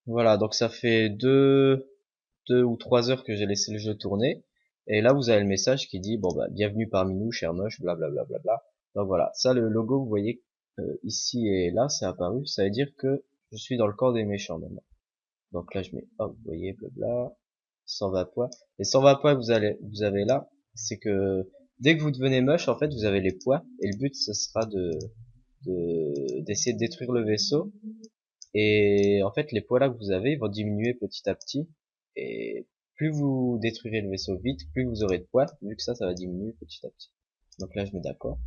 Voilà, donc ça fait 2 ou 3 heures que j'ai laissé le jeu tourner. Et là, vous avez le message qui dit, bon bah, bienvenue parmi nous, cher moche, blablabla. Bla, bla, bla, bla. Donc voilà, ça, le logo, vous voyez, ici et là, c'est apparu. Ça veut dire que je suis dans le camp des méchants maintenant. Donc là, je mets, hop, vous voyez, blabla, 120 points. Et 120 points que vous avez là, c'est que dès que vous devenez moche, en fait, vous avez les points. Et le but, ce sera d'essayer de détruire le vaisseau. Et en fait, les points là que vous avez, ils vont diminuer petit à petit. Et plus vous détruirez le vaisseau vite, plus vous aurez de points, vu que ça va diminuer petit à petit. Donc là, je mets d'accord.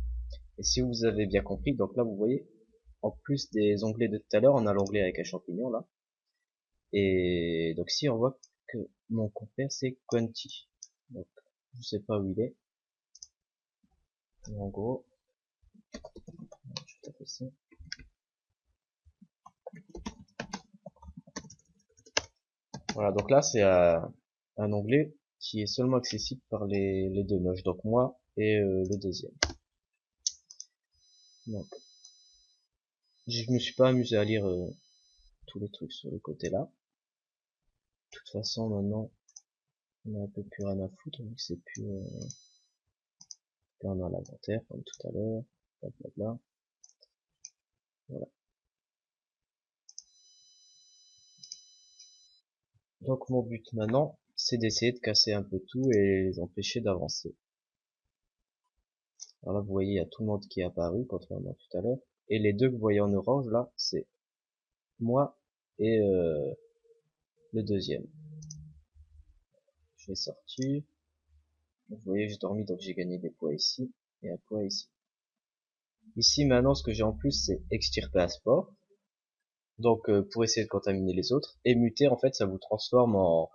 Et si vous avez bien compris, donc là, vous voyez, en plus des onglets de tout à l'heure, on a l'onglet avec un champignon là. Et donc si on voit que mon compère c'est Quanti. Donc je sais pas où il est. Mais en gros, je vais taper ça. Voilà, donc là c'est un onglet qui est seulement accessible par les deux moches, donc moi et le deuxième. Donc je me suis pas amusé à lire tous les trucs sur le côté là. De toute façon maintenant on a un peu plus rien à foutre, vu que c'est plus là on a l'inventaire comme tout à l'heure, blablabla. Voilà. Donc mon but maintenant, c'est d'essayer de casser un peu tout et les empêcher d'avancer. Alors là, vous voyez, il y a tout le monde qui est apparu, contrairement à tout à l'heure. Et les deux que vous voyez en orange, là, c'est moi et le deuxième. Je vais sortir. Vous voyez, j'ai dormi, donc j'ai gagné des points ici et un point ici. Ici, maintenant, ce que j'ai en plus, c'est extirper à sport. Donc, pour essayer de contaminer les autres. Et muter, en fait, ça vous transforme en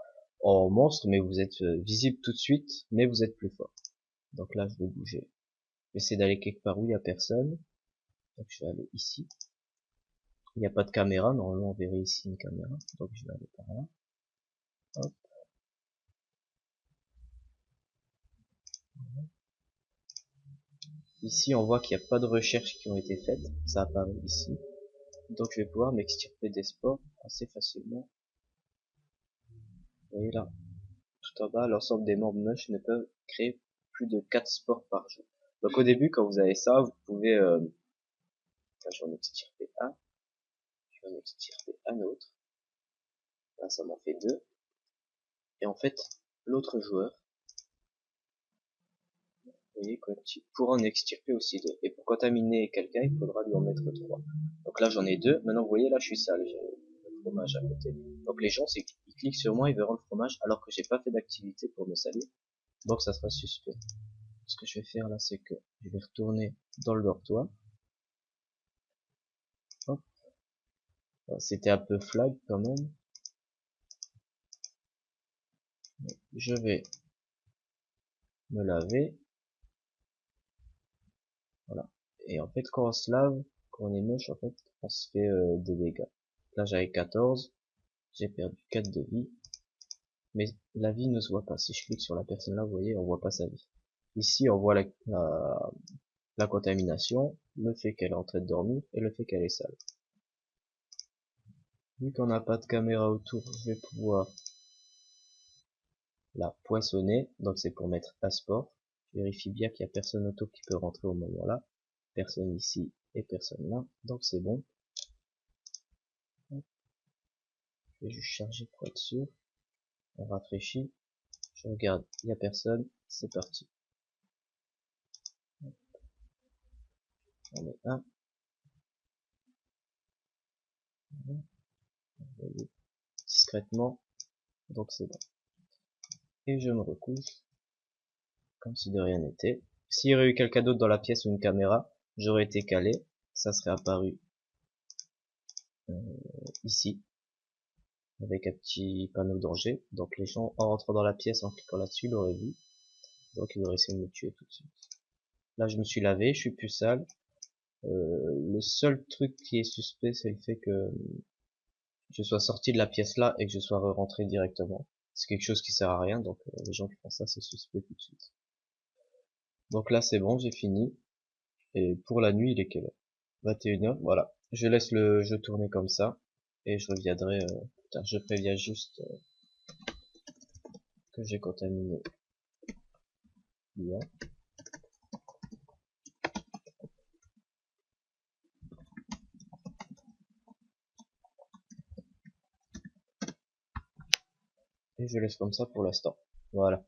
monstre, mais vous êtes visible tout de suite, mais vous êtes plus fort. Donc là, je vais bouger. Je vais essayer d'aller quelque part où il y a personne. Donc, je vais aller ici. Il n'y a pas de caméra, normalement, on verrait ici une caméra. Donc, je vais aller par là. Hop. Ici, on voit qu'il n'y a pas de recherches qui ont été faites. Ça apparaît ici. Donc, je vais pouvoir m'extirper des sports assez facilement. Vous voyez là, tout en bas, l'ensemble des membres moches ne peuvent créer plus de 4 sports par jour. Donc, au début, quand vous avez ça, vous pouvez... Enfin, je vais en extirper un. Je vais en extirper un autre. Là, ça m'en fait 2. Et en fait, l'autre joueur, vous voyez, pour en extirper aussi 2. Et pour contaminer quelqu'un, il faudra lui en mettre 3. Donc là, j'en ai 2. Maintenant, vous voyez, là, je suis sale. J'ai le fromage à côté. Donc les gens, c'est qu'ils cliquent sur moi, ils verront le fromage, alors que j'ai pas fait d'activité pour me salir. Donc ça sera suspect. Ce que je vais faire là, c'est que je vais retourner dans le dortoir. Hop. C'était un peu flag quand même. Je vais me laver. Voilà. Et en fait, quand on se lave, quand on est moche, en fait, on se fait des dégâts. Là, j'avais 14. J'ai perdu 4 de vie. Mais la vie ne se voit pas. Si je clique sur la personne là, vous voyez, on voit pas sa vie. Ici, on voit la contamination, le fait qu'elle est en train de dormir et le fait qu'elle est sale. Vu qu'on n'a pas de caméra autour, je vais pouvoir la poinçonner. Donc c'est pour mettre à sport. Je vérifie bien qu'il n'y a personne autour qui peut rentrer au moment là. Personne ici et personne là. Donc c'est bon. Je vais juste charger pour être sûr. On rafraîchit. Je regarde, il n'y a personne. C'est parti. On met un. Discrètement. Donc c'est bon. Et je me recouche. Comme si de rien n'était. S'il y aurait eu quelqu'un d'autre dans la pièce ou une caméra, j'aurais été calé. Ça serait apparu ici, avec un petit panneau danger. Donc les gens, en rentrant dans la pièce, en cliquant là-dessus, l'auraient vu. Donc ils auraient essayé de me tuer tout de suite. Là, je me suis lavé, je suis plus sale. Le seul truc qui est suspect, c'est le fait que je sois sorti de la pièce là et que je sois rentré directement. C'est quelque chose qui sert à rien, donc les gens qui font ça, c'est suspect tout de suite. Donc là, c'est bon, j'ai fini. Et pour la nuit, il est quelle heure? 21h, voilà. Je laisse le jeu tourner comme ça. et je reviendrai, putain, je préviens juste que j'ai contaminé l'IA. Et je laisse comme ça pour l'instant. Voilà.